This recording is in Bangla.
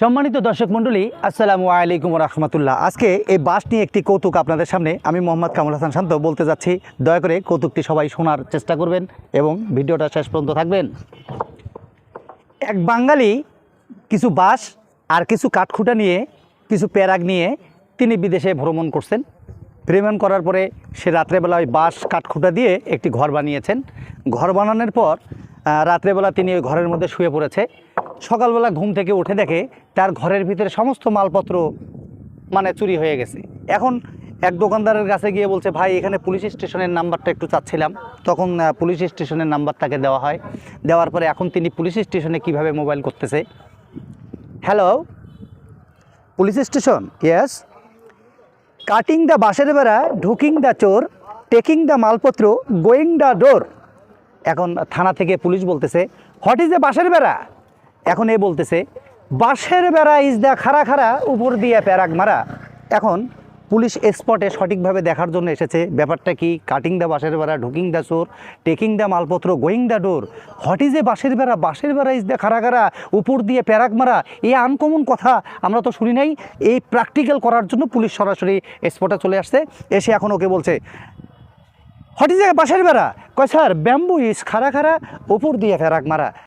সম্মানিত দর্শক মণ্ডলী, আসসালামু আলাইকুম রহমতুল্লাহ। আজকে এই বাস নিয়ে একটি কৌতুক আপনাদের সামনে আমি মোহাম্মদ কামরুল হাসান শান্ত বলতে যাচ্ছি। দয়া করে কৌতুকটি সবাই শোনার চেষ্টা করবেন এবং ভিডিওটা শেষ পর্যন্ত থাকবেন। এক বাঙালি কিছু বাস আর কিছু কাঠখুঁটা নিয়ে, কিছু প্যারাগ নিয়ে তিনি বিদেশে ভ্রমণ করছেন। ভ্রমণ করার পরে সে রাত্রেবেলা ওই বাস কাঠখুঁটা দিয়ে একটি ঘর বানিয়েছেন। ঘর বানানোর পর রাত্রেবেলা তিনি ওই ঘরের মধ্যে শুয়ে পড়েছে। সকালবেলা ঘুম থেকে উঠে দেখে তার ঘরের ভিতরে সমস্ত মালপত্র চুরি হয়ে গেছে। এখন এক দোকানদারের কাছে গিয়ে বলছে, ভাই এখানে পুলিশ স্টেশনের নাম্বারটা একটু চাচ্ছিলাম। তখন পুলিশ স্টেশনের নাম্বার তাকে দেওয়া হয়। দেওয়ার পরে এখন তিনি পুলিশ স্টেশনে কিভাবে মোবাইল করতেছে। Hello, police station? Yes. Cutting the বাঁশের বেড়া, ঢুকিং দ্য চোর, টেকিং দ্য মালপত্র, গোয়িং দ্য ডোর। এখন থানা থেকে পুলিশ বলতেছে, হোয়াট ইজ দ্য বাঁশের বেড়া? এখন এ বলতেছে, বাঁশের বেড়া ইজ দ্য খাড়া খাড়া, উপর দিয়ে প্যারাগ মারা। এখন পুলিশ স্পটে সঠিকভাবে দেখার জন্য এসেছে ব্যাপারটা কি। কাটিং দ্য বাঁশের বেড়া, ঢুকিং দ্য চোর, টেকিং দ্য মালপত্র, going the door. What is a বাঁশের বেড়া? বাঁশের বেড়া ইজ দ্য খাড়া খাড়া, উপর দিয়ে প্যারাগ মারা। এই আনকমন কথা আমরা তো শুনি নাই। এই প্র্যাকটিক্যাল করার জন্য পুলিশ সরাসরি স্পটে চলে আসছে। এসে এখন ওকে বলছে, হোয়াট ইজ এ বাঁশের বেড়া? কয় স্যার, ব্যাম্বু ইজ খাড়া খাড়া, উপর দিয়ে প্যারাগ মারা।